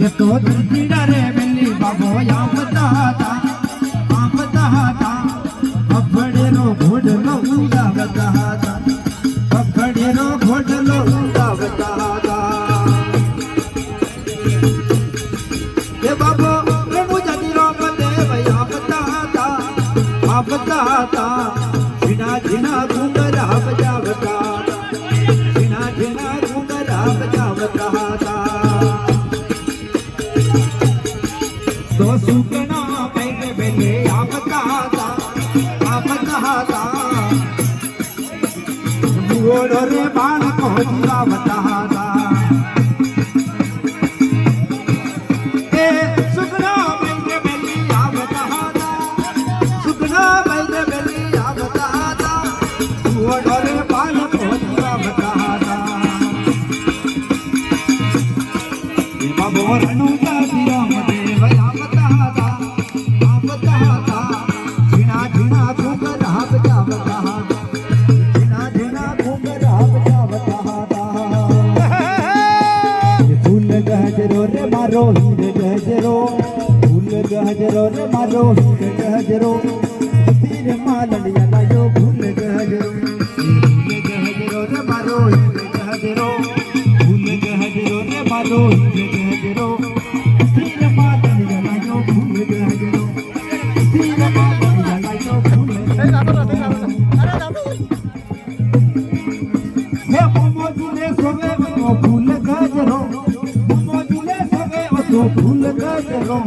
तो कीड़ा रे बिल्ली बाबो आमता था अफड़े रो घोड़लो उड़ावता था अफड़े रो घोड़लो उड़ावता था ये बाबो मुझे दिलो बदे भई आमता था झिना झिना घूंघरा बजावता झिना झिना घूंघरा बजावता था तो सुगना बैठ बेले आमता था घोड़ो रे बाण को जीवावता था ए सुगना बैठ बेले आवता था सुगना बैठ बेले आवता था घोड़ो रे बाण को जीवावता था बाबो रणुता श्रीराम देव आवता था झिना झिना घूंघरा बजावता झिना झिना घूंघरा बजावता फूल गजरो रे मारो हीर गजरो फूल गजरो रे मारो हीर गजरो तीर मालड़िया लायो फूल गजरो रे मारो हीर गजरो फूल गजरो रे मारो हीर गजरो तीर मालड़िया लायो फूल गजरो तीर मालड़िया लायो फूल हे मोमोजुले सोवे ओ फूल गजरो मोमोजुले सोवे ओ फूल गजरो